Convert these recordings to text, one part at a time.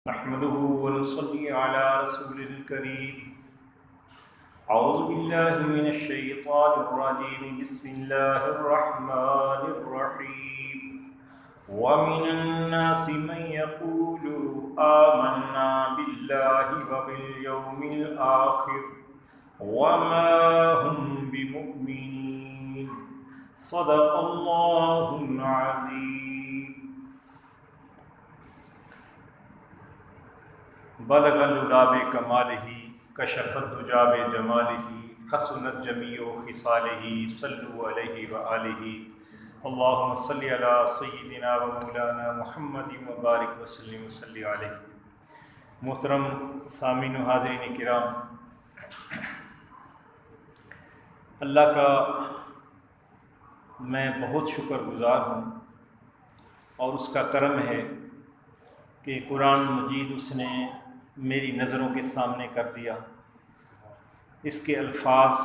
نحمده ونصلي على رسول الكريم اعوذ بالله من الشيطان الرجيم بسم الله الرحمن الرحيم ومن الناس من يقول آمنا بالله وباليوم الآخر وما هم بمؤمنين صدق الله العظيم. بلغ العلا بکمالہ کشف الدجی بجمالہ حسنت جمیع خصالہ صلوا علیہ وآلہ اللہم صلی علی سیدنا و مولانا محمد وبارک وسلم وصلی علیہ. محترم سامعین و حاضرین کرام، اللہ کا میں بہت شکر گزار ہوں اور اس کا کرم ہے کہ قرآن مجید اس نے میری نظروں کے سامنے کر دیا. اس کے الفاظ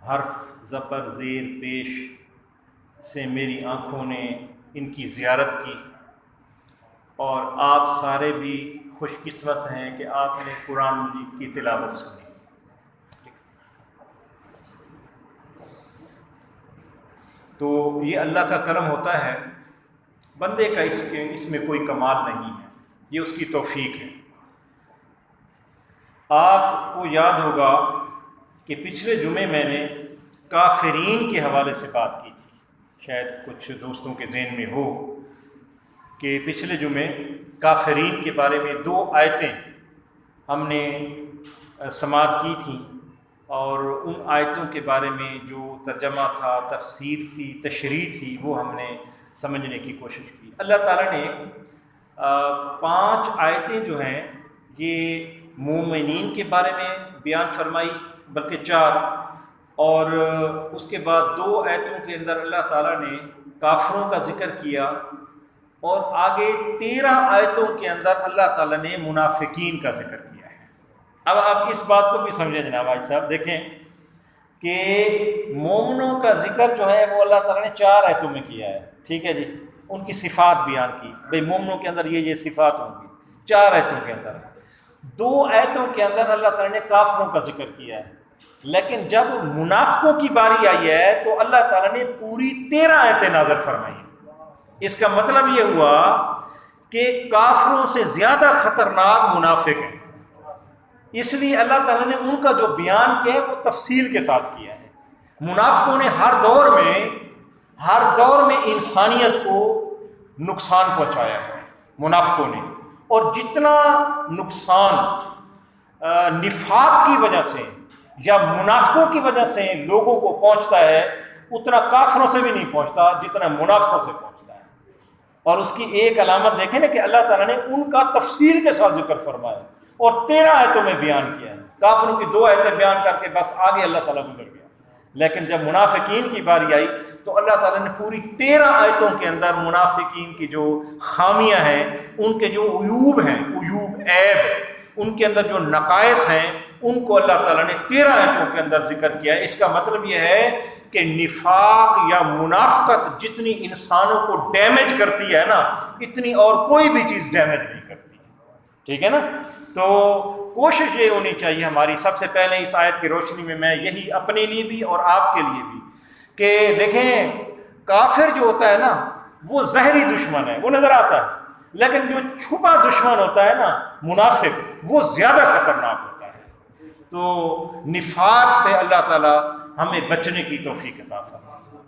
حرف زبر زیر پیش سے میری آنکھوں نے ان کی زیارت کی، اور آپ سارے بھی خوش قسمت ہیں کہ آپ نے قرآن مجید کی تلاوت سنی. تو یہ اللہ کا کرم ہوتا ہے، بندے کا اس میں کوئی کمال نہیں ہے، یہ اس کی توفیق ہے. آپ کو یاد ہوگا کہ پچھلے جمعے میں نے کافرین کے حوالے سے بات کی تھی، شاید کچھ دوستوں کے ذہن میں ہو کہ پچھلے جمعے کافرین کے بارے میں 2 آیتیں ہم نے سماعت کی تھیں، اور ان آیتوں کے بارے میں جو ترجمہ تھا، تفسیر تھی، تشریح تھی، وہ ہم نے سمجھنے کی کوشش کی. اللہ تعالیٰ نے 5 آیتیں جو ہیں یہ مومنین کے بارے میں بیان فرمائی، بلکہ 4، اور اس کے بعد 2 آیتوں کے اندر اللہ تعالیٰ نے کافروں کا ذکر کیا، اور آگے 13 آیتوں کے اندر اللہ تعالیٰ نے منافقین کا ذکر کیا ہے. اب آپ اس بات کو بھی سمجھیں جناب بھائی صاحب، دیکھیں کہ مومنوں کا ذکر جو ہے وہ اللہ تعالیٰ نے 4 آیتوں میں کیا ہے، ٹھیک ہے جی. ان کی صفات بیان کی، بھئی مومنوں کے اندر یہ صفات ہوں گی 4 آیتوں کے اندر. 2 آیتوں کے اندر اللہ تعالیٰ نے کافروں کا ذکر کیا ہے، لیکن جب منافقوں کی باری آئی ہے تو اللہ تعالیٰ نے پوری 13 آیتیں نازل فرمائی. اس کا مطلب یہ ہوا کہ کافروں سے زیادہ خطرناک منافق ہیں، اس لیے اللہ تعالیٰ نے ان کا جو بیان کیا ہے وہ تفصیل کے ساتھ کیا ہے. منافقوں نے ہر دور میں انسانیت کو نقصان پہنچایا ہے منافقوں نے، اور جتنا نقصان نفاق کی وجہ سے یا منافقوں کی وجہ سے لوگوں کو پہنچتا ہے اتنا کافروں سے بھی نہیں پہنچتا جتنا منافقوں سے پہنچتا ہے. اور اس کی ایک علامت دیکھیں نا کہ اللہ تعالیٰ نے ان کا تفصیل کے ساتھ ذکر فرمایا اور 13 آیتوں میں بیان کیا ہے. کافروں کی 2 آیتیں بیان کر کے بس آگے اللہ تعالیٰ گزر گیا، لیکن جب منافقین کی باری آئی تو اللہ تعالیٰ نے پوری 13 آیتوں کے اندر منافقین کی جو خامیاں ہیں، ان کے جو عیوب ہیں، عیب، ان کے اندر جو نقائص ہیں، ان کو اللہ تعالیٰ نے 13 آیتوں کے اندر ذکر کیا ہے. اس کا مطلب یہ ہے کہ نفاق یا منافقت جتنی انسانوں کو ڈیمیج کرتی ہے نا، اتنی اور کوئی بھی چیز ڈیمیج نہیں کرتی، ٹھیک ہے نا. تو کوشش یہ ہونی چاہیے ہماری، سب سے پہلے اس آیت کی روشنی میں میں یہی اپنے لیے بھی اور آپ کے لیے بھی، کہ دیکھیں کافر جو ہوتا ہے نا وہ ظاہری دشمن ہے، وہ نظر آتا ہے، لیکن جو چھپا دشمن ہوتا ہے نا منافق، وہ زیادہ خطرناک ہوتا ہے. تو نفاق سے اللہ تعالیٰ ہمیں بچنے کی توفیق عطا فرمائے،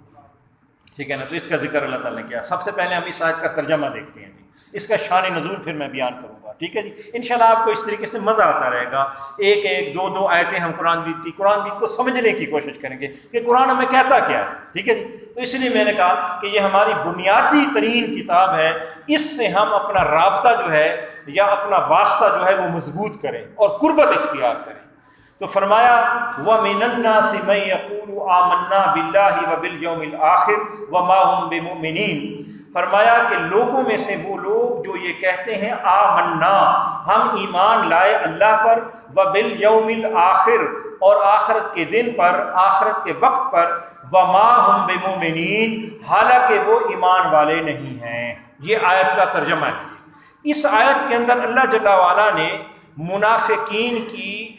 ٹھیک ہے نا. تو اس کا ذکر اللہ تعالیٰ نے کیا. سب سے پہلے ہم اس آیت کا ترجمہ دیکھتے ہیں، اس کا شان نزول پھر میں بیان کروں گا، ٹھیک ہے جی. انشاءاللہ آپ کو اس طریقے سے مزہ آتا رہے گا. 1-2 آیتیں ہم قرآن مجید کو سمجھنے کی کوشش کریں گے کہ قرآن ہمیں کہتا کیا ہے، ٹھیک ہے جی. تو اس لیے میں نے کہا کہ یہ ہماری بنیادی ترین کتاب ہے، اس سے ہم اپنا رابطہ جو ہے یا اپنا واسطہ جو ہے وہ مضبوط کریں اور قربت اختیار کریں. تو فرمایا وَمِنَ النَّاسِ مَن يَقُولُ آمَنَّا بِاللَّهِ وَبِالْيَوْمِ الْآخِرِ وَمَا هُمْ بِمُؤْمِنِينَ. فرمایا کہ لوگوں میں سے وہ لوگ جو یہ کہتے ہیں آمنا، ہم ایمان لائے اللہ پر، وبالیوم الآخر، اور آخرت کے دن پر، آخرت کے وقت پر، وما ہم بمؤمنین، حالانکہ وہ ایمان والے نہیں ہیں. یہ آیت کا ترجمہ ہے اس آیت کے اندر اللہ جل وعلا نے منافقین کی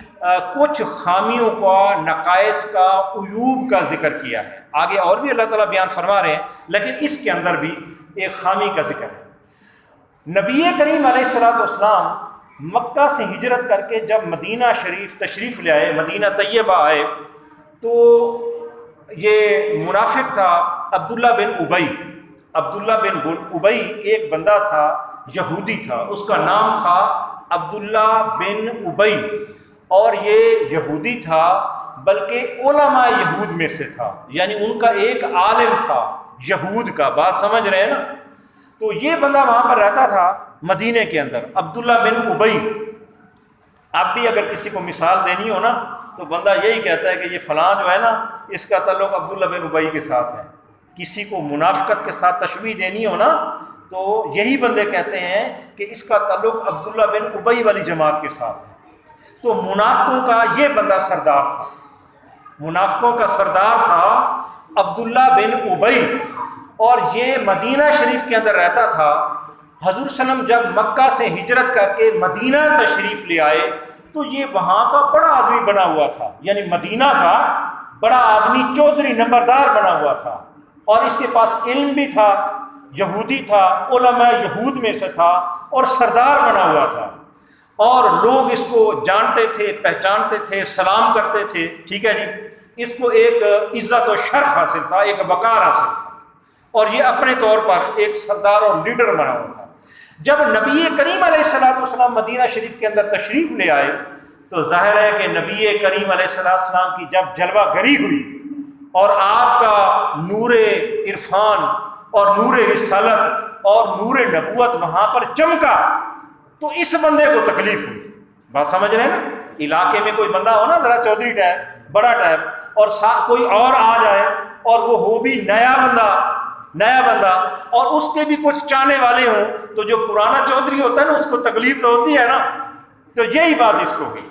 کچھ خامیوں کا، نقائص کا، عیوب کا ذکر کیا ہے. آگے اور بھی اللہ تعالیٰ بیان فرما رہے ہیں، لیکن اس کے اندر بھی ایک خامی کا ذکر ہے. نبی کریم علیہ السلام مکہ سے ہجرت کر کے جب مدینہ شریف تشریف لے آئے، مدینہ طیبہ آئے، تو یہ منافق تھا عبداللہ بن ابی. ایک بندہ تھا، یہودی تھا، اس کا نام تھا عبداللہ بن ابی، اور یہ یہودی تھا بلکہ علماء یہود میں سے تھا، یعنی ان کا ایک عالم تھا یہود کا. بات سمجھ رہے ہیں نا؟ تو یہ بندہ وہاں پر رہتا تھا مدینے کے اندر، عبداللہ بن ابی. اب بھی اگر کسی کو مثال دینی ہو نا تو بندہ یہی کہتا ہے کہ یہ فلاں جو ہے نا اس کا تعلق عبداللہ بن ابی کے ساتھ ہے. کسی کو منافقت کے ساتھ تشبیہ دینی ہو نا تو یہی بندے کہتے ہیں کہ اس کا تعلق عبداللہ بن ابی والی جماعت کے ساتھ ہے. تو منافقوں کا یہ بندہ سردار تھا، منافقوں کا سردار تھا عبداللہ بن ابی، اور یہ مدینہ شریف کے اندر رہتا تھا. حضور صلی اللہ علیہ وسلم جب مکہ سے ہجرت کر کے مدینہ تشریف لے آئے تو یہ وہاں کا بڑا آدمی بنا ہوا تھا، یعنی مدینہ کا بڑا آدمی، چودھری نمبردار بنا ہوا تھا، اور اس کے پاس علم بھی تھا، یہودی تھا، علماء یہود میں سے تھا، اور سردار بنا ہوا تھا، اور لوگ اس کو جانتے تھے، پہچانتے تھے، سلام کرتے تھے. ٹھیک ہے جی، اس کو ایک عزت و شرف حاصل تھا، ایک وقار حاصل تھا، اور یہ اپنے طور پر ایک سردار اور لیڈر بنا ہوا تھا. جب نبی کریم علیہ السلام مدینہ شریف کے اندر تشریف لے آئے تو ظاہر ہے کہ نبی کریم علیہ السلام کی جب جلوہ گری ہوئی اور آپ کا نور عرفان اور نور رسالت اور نور نبوت وہاں پر چمکا تو اس بندے کو تکلیف ہوئی. بات سمجھ رہے ہیں نا؟ علاقے میں کوئی بندہ ہو نا ذرا چودھری ٹائپ، بڑا ٹائپ، اور کوئی اور آ جائے اور وہ ہو بھی نیا بندہ اور اس کے بھی کچھ چاہنے والے ہوں تو جو پرانا چودھری ہوتا ہے نا اس کو تکلیف تو ہوتی ہے نا. تو یہی بات اس کو ہوئی.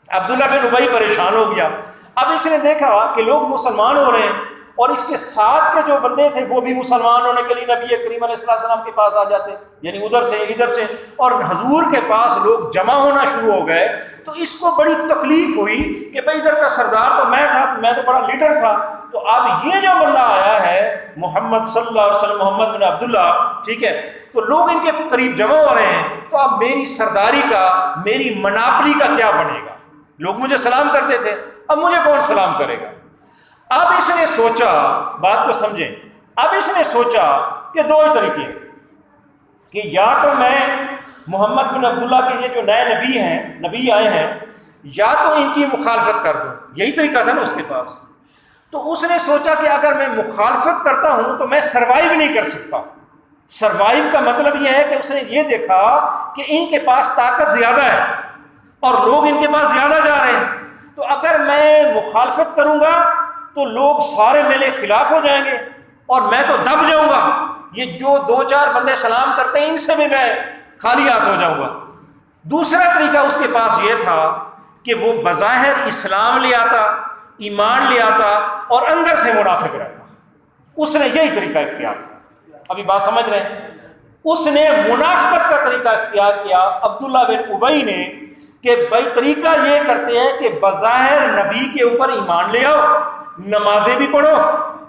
عبداللہ بن ابی پریشان ہو گیا. اب اس نے دیکھا کہ لوگ مسلمان ہو رہے ہیں اور اس کے ساتھ کے جو بندے تھے وہ بھی مسلمان ہونے کے لیے نبی کریم علیہ السلام کے پاس آ جاتے، یعنی ادھر سے ادھر سے، اور حضور کے پاس لوگ جمع ہونا شروع ہو گئے. تو اس کو بڑی تکلیف ہوئی کہ بھائی ادھر کا سردار تو میں تھا، میں تو بڑا لیڈر تھا، تو اب یہ جو بندہ آیا ہے محمد صلی اللہ علیہ وسلم، محمد بن عبداللہ، ٹھیک ہے، تو لوگ ان کے قریب جمع ہو رہے ہیں، تو اب میری سرداری کا، میری مناپلی کا کیا بنے گا؟ لوگ مجھے سلام کرتے تھے، اب مجھے کون سلام کرے گا؟ اب اس نے سوچا، بات کو سمجھیں، اب اس نے سوچا کہ دو ہی طریقے ہیں کہ یا تو میں محمد بن عبداللہ کے یہ جو نئے نبی آئے ہیں، یا تو ان کی مخالفت کر دوں. یہی طریقہ تھا نا اس کے پاس. تو اس نے سوچا کہ اگر میں مخالفت کرتا ہوں تو میں سروائیو نہیں کر سکتا. سروائیو کا مطلب یہ ہے کہ اس نے یہ دیکھا کہ ان کے پاس طاقت زیادہ ہے اور لوگ ان کے پاس زیادہ جا رہے ہیں، تو اگر میں مخالفت کروں گا تو لوگ سارے میرے خلاف ہو جائیں گے اور میں تو دب جاؤں گا. یہ جو دو چار بندے سلام کرتے ہیں ان سے بھی میں خالی ہاتھ ہو جاؤں گا. دوسرا طریقہ اس کے پاس یہ تھا کہ وہ بظاہر اسلام لے آتا، ایمان لے آتا، اور اندر سے منافق رہتا. اس نے یہی طریقہ اختیار کیا. ابھی بات سمجھ رہے ہیں؟ اس نے منافقت کا طریقہ اختیار کیا عبداللہ بن ابی نے، کہ بھائی طریقہ یہ کرتے ہیں کہ بظاہر نبی کے اوپر ایمان لے آؤ، نمازیں بھی پڑھو،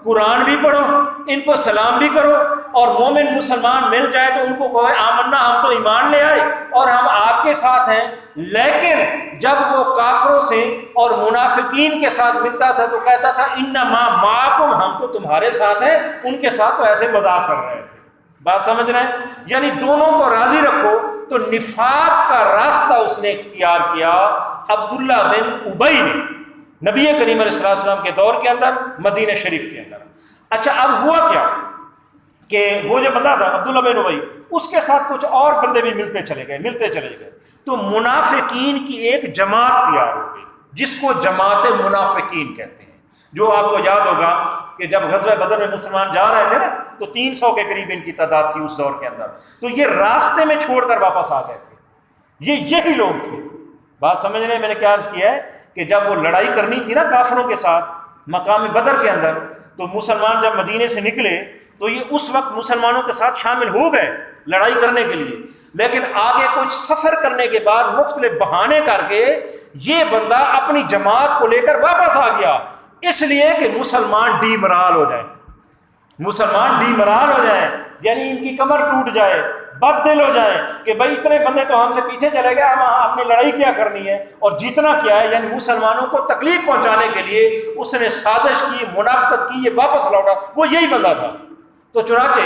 قرآن بھی پڑھو، ان کو سلام بھی کرو، اور مومن مسلمان مل جائے تو ان کو کہے آمنا، ہم تو ایمان لے آئے اور ہم آپ کے ساتھ ہیں. لیکن جب وہ کافروں سے اور منافقین کے ساتھ ملتا تھا تو کہتا تھا انما معکم، ہم تو تمہارے ساتھ ہیں. ان کے ساتھ تو ایسے مذاق کر رہے تھے. بات سمجھ رہے ہیں؟ یعنی دونوں کو راضی رکھو. تو نفاق کا راستہ اس نے اختیار کیا عبداللہ بن ابی نے نبی کریم علیہ السلام کے دور کے اندر مدینہ شریف کے اندر. اچھا، اب ہوا کیا کہ وہ جو بندہ تھا عبداللہ بن ابی، اس کے ساتھ کچھ اور بندے بھی ملتے چلے گئے. تو منافقین کی ایک جماعت تیار ہو گئی جس کو جماعت منافقین کہتے ہیں. جو آپ کو یاد ہوگا کہ جب غزوہ بدر میں مسلمان جا رہے تھے نا تو 300 کے قریب ان کی تعداد تھی اس دور کے اندر. تو یہ راستے میں چھوڑ کر واپس آ گئے تھے. یہی لوگ تھے. بات سمجھ رہے ہیں؟ میں نے کیا عرض کیا ہے کہ جب وہ لڑائی کرنی تھی نا کافروں کے ساتھ مقام بدر کے اندر، تو مسلمان جب مدینے سے نکلے تو یہ اس وقت مسلمانوں کے ساتھ شامل ہو گئے لڑائی کرنے کے لیے. لیکن آگے کچھ سفر کرنے کے بعد مختلف بہانے کر کے یہ بندہ اپنی جماعت کو لے کر واپس آ گیا، اس لیے کہ مسلمان ڈی مرال ہو جائے، مسلمان ڈی مرال ہو جائیں، یعنی ان کی کمر ٹوٹ جائے، بد دل ہو جائیں کہ بھائی اتنے بندے تو ہم سے پیچھے چلے گئے، ہم اپنی لڑائی کیا کرنی ہے اور جیتنا کیا ہے، یعنی مسلمانوں کو تکلیف پہنچانے کے لیے اس نے سازش کی، منافقت کی، یہ واپس لوٹا، وہ یہی بندہ تھا۔ تو چنانچہ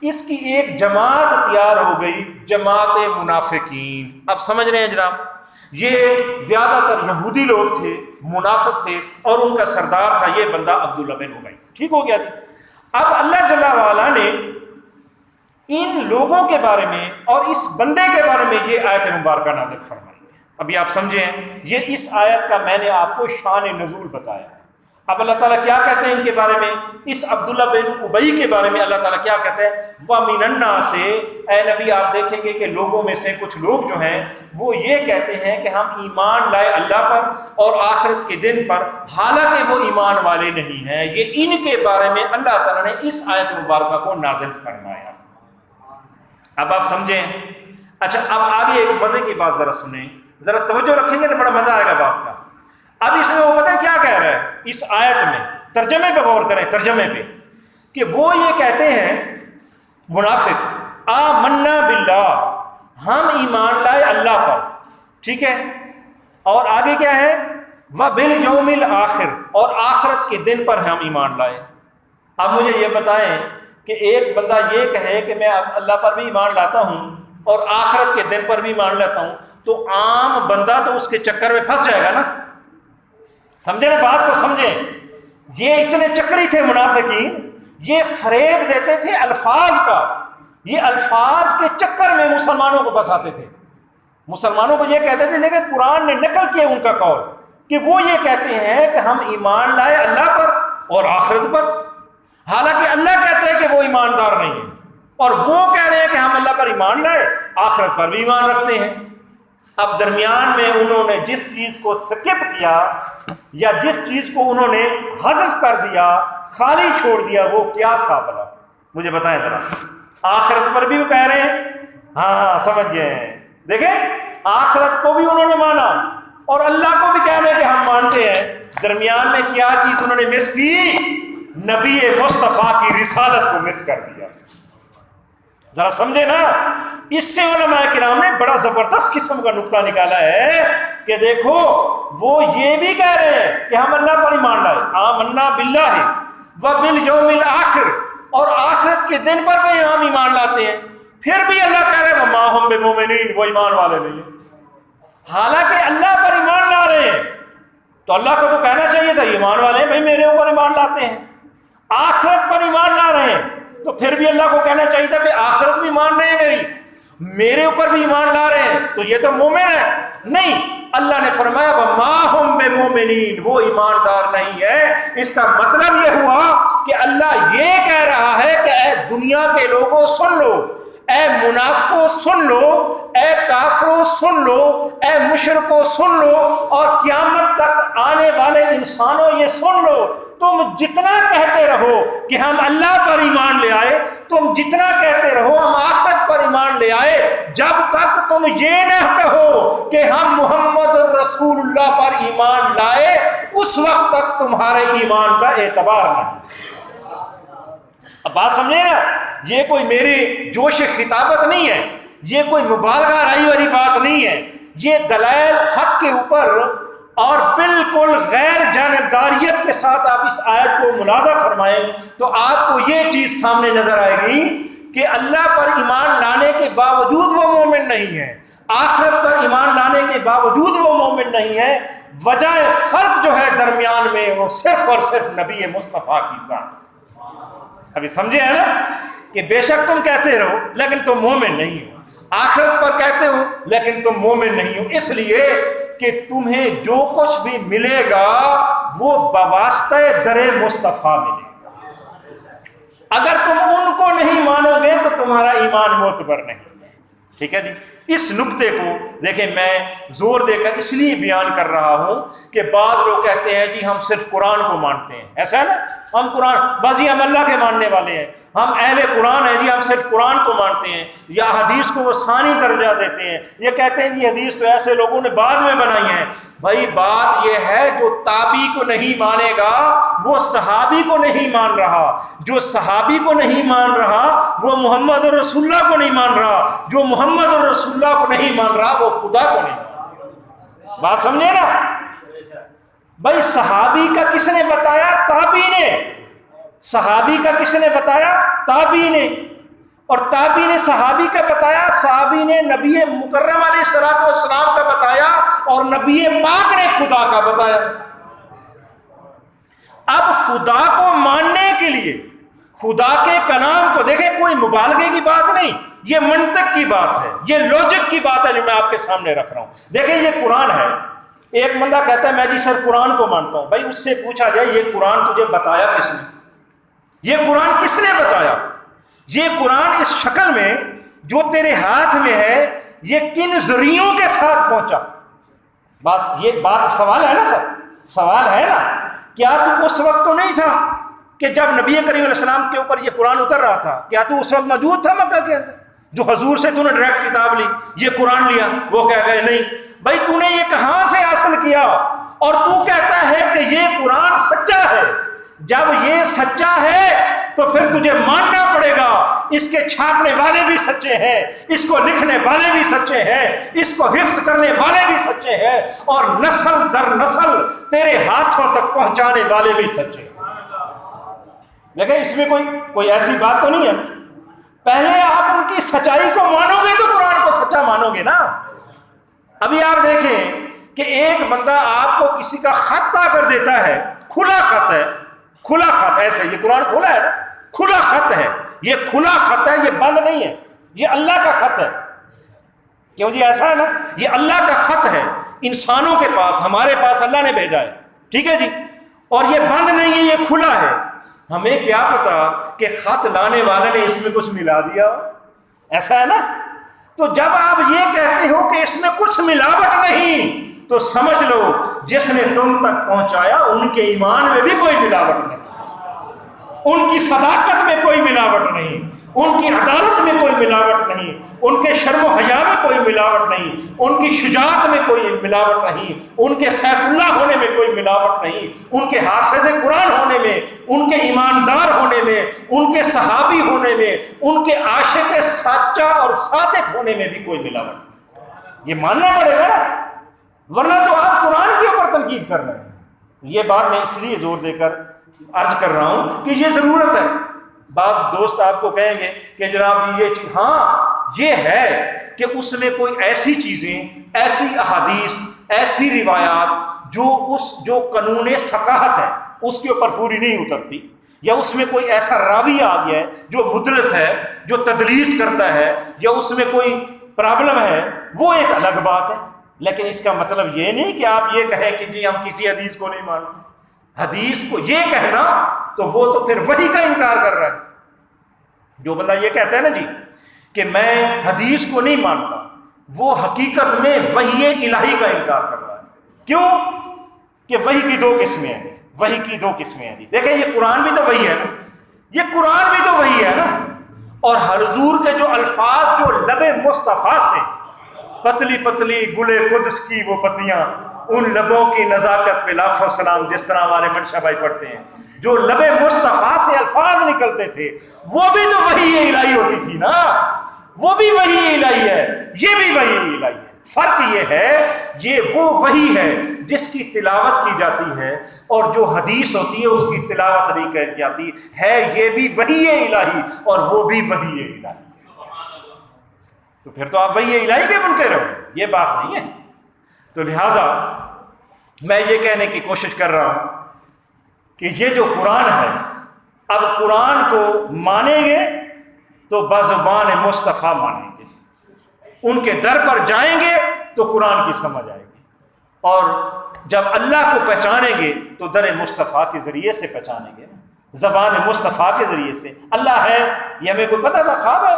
اس کی ایک جماعت تیار ہو گئی، جماعت منافقین۔ اب سمجھ رہے ہیں جناب، یہ زیادہ تر یہودی لوگ تھے، منافق تھے، اور ان کا سردار تھا یہ بندہ عبداللہ بن ابی۔ ٹھیک ہو گیا جی۔ اب اللہ جل وعلا نے ان لوگوں کے بارے میں اور اس بندے کے بارے میں یہ آیت مبارکہ نازل فرمائی ہے۔ ابھی آپ سمجھیں، یہ اس آیت کا میں نے آپ کو شان نزول بتایا۔ اب اللہ تعالیٰ کیا کہتے ہیں ان کے بارے میں، اس عبداللہ بن ابی کے بارے میں اللہ تعالیٰ کیا کہتے ہیں، وَمِنَ النَّاسِ، اے نبی آپ دیکھیں گے کہ لوگوں میں سے کچھ لوگ جو ہیں وہ یہ کہتے ہیں کہ ہم ایمان لائے اللہ پر اور آخرت کے دن پر، حالانکہ وہ ایمان والے نہیں ہیں۔ یہ ان کے بارے میں اللہ تعالیٰ نے اس آیت مبارکہ کو نازل فرمایا۔ اب آپ سمجھیں۔ اچھا، اب آگے ایک مزے کی بات ذرا سنیں، ذرا توجہ رکھیں گے تو بڑا مزہ آئے گا بات کا۔ اب اس میں وہ پتہ ہے کیا کہہ رہا ہے اس آیت میں، ترجمے پہ غور کریں، ترجمے پہ، کہ وہ یہ کہتے ہیں منافق، آمنا باللہ، ہم ایمان لائے اللہ پر، ٹھیک ہے، اور آگے کیا ہے، وبالیوم الآخر، اور آخرت کے دن پر ہم ایمان لائے۔ اب مجھے یہ بتائیں کہ ایک بندہ یہ کہے کہ میں اللہ پر بھی ایمان لاتا ہوں اور آخرت کے دن پر بھی ایمان لاتا ہوں، تو عام بندہ تو اس کے چکر میں پھنس جائے گا نا۔ سمجھے نا بات کو، سمجھیں۔ یہ اتنے چکری تھے منافقین، یہ فریب دیتے تھے الفاظ کا، یہ الفاظ کے چکر میں مسلمانوں کو پھنساتے تھے۔ مسلمانوں کو یہ کہتے تھے، لیکن قرآن نے نقل کیا ان کا قول کہ وہ یہ کہتے ہیں کہ ہم ایمان لائے اللہ پر اور آخرت پر، حالانکہ اللہ کہتے ہیں کہ وہ ایماندار نہیں ہے، اور وہ کہہ رہے ہیں کہ ہم اللہ پر ایمان لائے، آخرت پر بھی ایمان رکھتے ہیں۔ اب درمیان میں انہوں نے جس چیز کو سکپ کیا یا جس چیز کو انہوں نے حذف کر دیا، خالی چھوڑ دیا، وہ کیا تھا بھلا؟ مجھے بتائیں ذرا۔ آخرت پر بھی وہ کہہ رہے ہیں، ہاں سمجھ گئے ہیں، دیکھیں آخرت کو بھی انہوں نے مانا اور اللہ کو بھی کہہ رہے ہیں کہ ہم مانتے ہیں۔ درمیان میں کیا چیز انہوں نے مس کی؟ نبی مصطفیٰ کی رسالت کو مس کر دیا۔ ذرا سمجھے نا، اس سے علماء کرام نے بڑا زبردست قسم کا نقطہ نکالا ہے کہ دیکھو وہ یہ بھی کہہ رہے ہیں کہ ہم اللہ پر ایمان لائے، آمنا باللہ وبالیوم الآخر، اور آخرت کے دن پر بھی ہم ایمان لاتے ہیں، پھر بھی اللہ کہہ رہے ہیں وما ہم بمؤمنین، وہ ایمان والے نہیں ہیں، حالانکہ اللہ پر ایمان لا رہے ہیں۔ تو اللہ کو تو کہنا چاہیے تھا ایمان والے ہیں بھائی، میرے اوپر ایمان لاتے ہیں، آخرت پر ایمان لا رہے ہیں، تو پھر بھی اللہ کو کہنا چاہیے تھا کہ آخرت بھی مان رہے ہیں میرے اوپر بھی ایمان لا رہے ہیں، تو یہ تو مومن ہے۔ نہیں، اللہ نے فرمایا وما ہم بمؤمنین، وہ ایماندار نہیں ہے۔ اس کا مطلب یہ ہوا کہ اللہ یہ کہہ رہا ہے کہ اے دنیا کے لوگوں سن لو، اے منافقوں سن لو، اے کافروں سن لو، اے مشرکوں سن لو، اور قیامت تک آنے والے انسانوں یہ سن لو، تم جتنا کہتے رہو کہ ہم اللہ پر ایمان لے آئے، تم جتنا کہتے رہو ہم آخرت پر ایمان لے آئے، جب تک تم یہ نہ کہو کہ ہم محمد رسول اللہ پر ایمان لائے، اس وقت تک تمہارے ایمان کا اعتبار نہیں۔ اب بات سمجھے نا، یہ کوئی میری جوش خطابت نہیں ہے، یہ کوئی مبالغہ رائی والی بات نہیں ہے، یہ دلائل حق کے اوپر اور بالکل غیر جانبداریت کے ساتھ آپ اس آیت کو ملاحظہ فرمائیں تو آپ کو یہ چیز سامنے نظر آئے گی کہ اللہ پر ایمان لانے کے باوجود وہ مومن نہیں ہے، آخرت پر ایمان لانے کے باوجود وہ مومن نہیں ہے۔ وجہ فرق جو ہے درمیان میں، وہ صرف اور صرف نبی مصطفیٰ کی ذات۔ ابھی سمجھے ہیں نا کہ بے شک تم کہتے رہو لیکن تم مومن نہیں ہو، آخرت پر کہتے ہو لیکن تم مومن نہیں ہو، اس لیے کہ تمہیں جو کچھ بھی ملے گا وہ بواسطہ در مصطفیٰ ملے گا۔ اگر تم ان کو نہیں مانو گے تو تمہارا ایمان معتبر نہیں ہے۔ ٹھیک ہے جی. اس نقطے کو دیکھیں میں زور دے کر اس لیے بیان کر رہا ہوں کہ بعض لوگ کہتے ہیں جی ہم صرف قرآن کو مانتے ہیں. ایسا ہے نا, ہم قرآن بس جی ہم اللہ کے ماننے والے ہیں, ہم اہل قرآن ہیں جی, ہم صرف قرآن کو مانتے ہیں, یا حدیث کو وہ ثانی درجہ دیتے ہیں. یہ کہتے ہیں جی حدیث تو ایسے لوگوں نے بعد میں بنائی ہیں. بھائی بات یہ ہے جو تابعی کو نہیں مانے گا وہ صحابی کو نہیں مان رہا, جو صحابی کو نہیں مان رہا وہ محمد رسول اللہ کو نہیں مان رہا, جو محمد رسول اللہ کو نہیں مان رہا وہ خدا کو نہیں مان رہا. بات سمجھے نا بھائی. صحابی کا کس نے بتایا؟ تابعی نے. صحابی کا کس نے بتایا؟ تابعی نے. اور تابعی نے صحابی کا بتایا, صحابی نے نبی مکرم علیہ الصلوۃ والسلام کا بتایا, اور نبی پاک نے خدا کا بتایا. اب خدا کو ماننے کے لیے خدا کے کلام کو دیکھیں, کوئی مبالغے کی بات نہیں, یہ منطق کی بات ہے, یہ لوجک کی بات ہے جو میں آپ کے سامنے رکھ رہا ہوں. دیکھیں یہ قرآن ہے. ایک بندہ کہتا ہے میں جی سر قرآن کو مانتا ہوں. بھائی اس سے پوچھا جائے یہ قرآن تجھے بتایا کس نے؟ یہ قرآن کس نے بتایا؟ یہ قرآن اس شکل میں جو تیرے ہاتھ میں ہے یہ کن ذریعوں کے ساتھ پہنچا؟ بس یہ بات سوال ہے نا سر, سوال ہے نا. کیا تو اس وقت تو نہیں تھا کہ جب نبی کریم علیہ السلام کے اوپر یہ قرآن اتر رہا تھا؟ کیا تو اس وقت موجود تھا مکہ کے اندر جو حضور سے تو نے ڈائریکٹ کتاب لی, یہ قرآن لیا؟ وہ کہہ گئے نہیں. بھائی تو نے یہ کہاں سے حاصل کیا؟ اور تو کہتا ہے کہ یہ قرآن سچا ہے. جب یہ سچا ہے تو پھر تجھے ماننا پڑے گا اس کے چھاپنے والے بھی سچے ہیں, اس کو لکھنے والے بھی سچے ہیں, اس کو حفظ کرنے والے بھی سچے ہیں, اور نسل در نسل تیرے ہاتھوں تک پہنچانے والے بھی سچے ہیں. دیکھیں اس میں کوئی ایسی بات تو نہیں ہے. پہلے آپ ان کی سچائی کو مانو گے تو قرآن کو سچا مانو گے نا. ابھی آپ دیکھیں کہ ایک بندہ آپ کو کسی کا خط آ کر دیتا ہے, کھلا خط ہے, کھلا خط ایسے, یہ قرآن کھلا ہے نا, کھلا خط ہے, یہ کھلا خط ہے, یہ بند نہیں ہے, یہ اللہ کا خط ہے. کیوں جی ایسا ہے نا, یہ اللہ کا خط ہے انسانوں کے پاس, ہمارے پاس اللہ نے بھیجا ہے, ٹھیک ہے جی, اور یہ بند نہیں ہے, یہ کھلا ہے. ہمیں کیا پتا کہ خط لانے والے نے اس میں کچھ ملا دیا, ایسا ہے نا. تو جب آپ یہ کہتے ہو کہ اس میں کچھ ملاوٹ نہیں تو سمجھ لو جس نے تم تک پہنچایا ان کے ایمان میں بھی کوئی ملاوٹ نہیں, ان کی صداقت میں کوئی ملاوٹ نہیں, ان کی عدالت میں کوئی ملاوٹ نہیں, ان کے شرم و حیا میں کوئی ملاوٹ نہیں, ان کی شجاعت میں کوئی ملاوٹ نہیں, ان کے سیف اللہ ہونے میں کوئی ملاوٹ نہیں, ان کے حافظ قرآن ہونے میں, ان کے ایماندار ہونے میں, ان کے صحابی ہونے میں, ان کے عاشق سچا اور صادق ہونے میں بھی کوئی ملاوٹ نہیں. یہ ماننا پڑے گا نا, ورنہ تو آپ قرآن کے اوپر تنقید کر رہے ہیں. یہ بات میں اس لیے زور دے کر عرض کر رہا ہوں کہ یہ ضرورت ہے. بعض دوست آپ کو کہیں گے کہ جناب یہ چیز, ہاں یہ ہے کہ اس میں کوئی ایسی چیزیں, ایسی احادیث, ایسی روایات جو قانون ثقافت ہے اس کے اوپر پوری نہیں اترتی, یا اس میں کوئی ایسا راوی آ گیا ہے جو مدلس ہے, جو تدلیس کرتا ہے, یا اس میں کوئی پرابلم ہے, وہ ایک الگ بات ہے. لیکن اس کا مطلب یہ نہیں کہ آپ یہ کہیں کہ جی ہم کسی حدیث کو نہیں مانتے. حدیث کو یہ کہنا تو وہ تو پھر وحی کا انکار کر رہا ہے. جو بندہ یہ کہتا ہے نا جی کہ میں حدیث کو نہیں مانتا, وہ حقیقت میں وحی الہی کا انکار کر رہا ہے. کیوں کہ وحی کی دو قسمیں ہیں, وحی کی دو قسمیں ہیں جی. دیکھیں یہ قرآن بھی تو وحی ہے نا, یہ قرآن بھی تو وحی ہے نا, اور حضور کے جو الفاظ جو لب مصطفیٰ سے, پتلی پتلی گلے قدس کی وہ پتیاں, ان لبوں کی نزاکت پہ لاکھوں سلام, جس طرح ہمارے منشا بھائی پڑھتے ہیں, جو لب مصطفیٰ سے الفاظ نکلتے تھے وہ بھی تو وحی الہی ہوتی تھی نا, وہ بھی وحی الہی ہے, یہ بھی وحی الہی ہے. فرق یہ ہے یہ وہ وحی ہے جس کی تلاوت کی جاتی ہے, اور جو حدیث ہوتی ہے اس کی تلاوت نہیں کی جاتی ہے. یہ بھی وحی الہی اور وہ بھی وحی الہی. تو پھر تو آپ وحی الہی کے منکر ہو, یہ بات نہیں ہے. تو لہٰذا میں یہ کہنے کی کوشش کر رہا ہوں کہ یہ جو قرآن ہے, اب قرآن کو مانیں گے تو بزبان مصطفیٰ مانیں گے, ان کے در پر جائیں گے تو قرآن کی سمجھ آئے گی, اور جب اللہ کو پہچانیں گے تو در مصطفیٰ کے ذریعے سے پہچانیں گے نا, زبان مصطفیٰ کے ذریعے سے. اللہ ہے یہ ہمیں کوئی پتہ تھا, خواب ہے,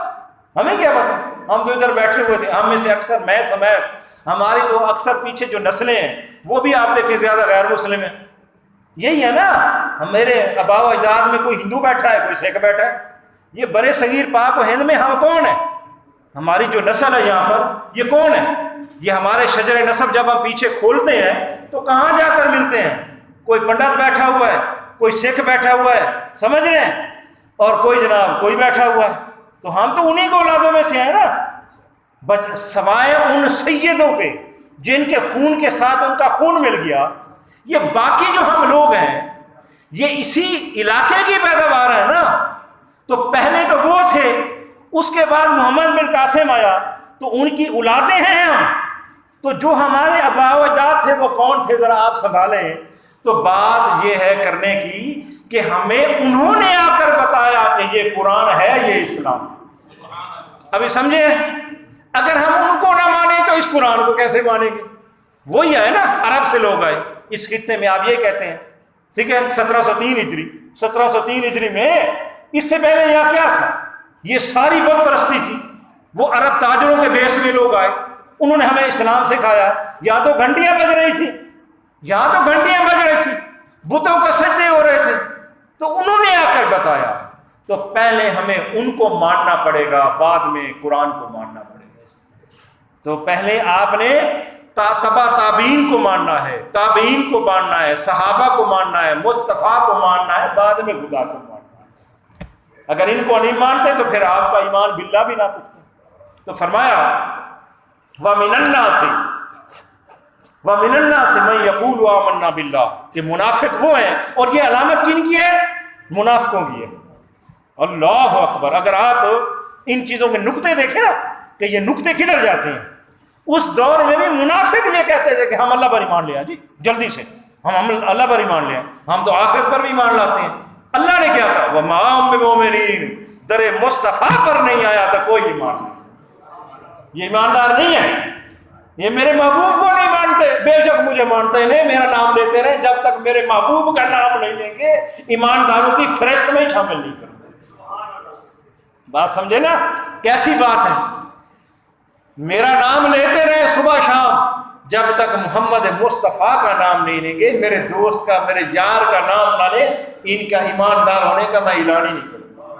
ہمیں کیا پتہ. ہم تو ادھر بیٹھے ہوئے تھے. ہم میں سے اکثر میں سمیت ہماری تو اکثر پیچھے جو نسلیں ہیں وہ بھی آپ دیکھیں زیادہ غیر مسلم ہیں. یہی ہے نا, میرے آبا و اجداد میں کوئی ہندو بیٹھا ہے, کوئی سکھ بیٹھا ہے. یہ برے صغیر پاک و ہند میں ہم کون ہیں؟ ہماری جو نسل ہے یہاں پر یہ کون ہے؟ یہ ہمارے شجر نسب جب ہم پیچھے کھولتے ہیں تو کہاں جا کر ملتے ہیں؟ کوئی پنڈت بیٹھا ہوا ہے, کوئی سکھ بیٹھا ہوا ہے, سمجھ رہے ہیں, اور کوئی جناب کوئی بیٹھا ہوا ہے. تو ہم تو انہی کو اولادوں میں سے ہیں نا, سوائے ان سیدوں کے جن کے خون کے ساتھ ان کا خون مل گیا. یہ باقی جو ہم لوگ ہیں یہ اسی علاقے کی پیداوار ہے نا. تو پہلے تو وہ تھے, اس کے بعد محمد بن قاسم آیا تو ان کی اولادیں ہیں ہم. تو جو ہمارے آباء و اجداد تھے وہ کون تھے ذرا آپ سنبھالیں. تو بات یہ ہے کرنے کی کہ ہمیں انہوں نے آ کر بتایا کہ یہ قرآن ہے, یہ اسلام. ابھی سمجھے, اگر ہم ان کو نہ مانیں تو اس قرآن کو کیسے مانیں گے؟ وہی ہے نا, عرب سے لوگ آئے اس خطے میں, آپ یہ کہتے ہیں ٹھیک ہے. 1703 ہجری 1703 ہجری میں, اس سے پہلے یہاں کیا تھا؟ یہ ساری بت پرستی تھی. وہ عرب تاجروں کے بیس میں لوگ آئے, انہوں نے ہمیں اسلام سکھایا. یہاں تو گھنٹیاں بج رہی تھی, یہاں تو گھنٹیاں بج رہی تھی, بتوں کو سجدے ہو رہے تھے. تو انہوں نے آ کر بتایا. تو پہلے ہمیں ان کو ماننا پڑے گا, بعد میں قرآن کو ماننا پڑے گا. تو پہلے آپ نے تبا تابعین کو ماننا ہے, تابعین کو ماننا ہے, صحابہ کو ماننا ہے, مصطفیٰ کو ماننا ہے, بعد میں خدا کو ماننا ہے. اگر ان کو نہیں مانتے تو پھر آپ کا ایمان باللہ بھی نہ پختہ. تو فرمایا وَمِنَ النَّاسِ مَن يَقُولُ آمَنَّا بِاللَّهِ, کہ منافق وہ ہیں. اور یہ علامت کن کی ہے؟ منافقوں کی ہے. اللہ اکبر. اگر آپ ان چیزوں کے نقطے دیکھیں نا کہ یہ نقطے کدھر جاتے ہیں, اس دور میں بھی منافق یہ کہتے تھے کہ ہم اللہ پر ایمان لیا, جی جلدی سے ہم اللہ پر ایمان لیا, ہم تو آخرت پر بھی ایمان لاتے ہیں. اللہ نے کیا کہا, وَمَا هُم بِمُؤْمِنِينَ, در مصطفیٰ پر نہیں آیا تو کوئی ایمان نہیں. یہ ایماندار نہیں ہے, یہ میرے محبوب کو نہیں مانتے. بے شک مجھے مانتے نہیں, میرا نام لیتے رہے, جب تک میرے محبوب کا نام نہیں لیں گے ایمانداروں کی فہرست میں شامل نہیں کریں. بات سمجھے نا کیسی بات ہے؟ میرا نام لیتے رہے صبح شام, جب تک محمد مصطفیٰ کا نام نہیں لیں گے, میرے دوست کا, میرے یار کا نام نہ لیں, ان کا ایماندار ہونے کا میں اعلان ہی نہیں کروں گا.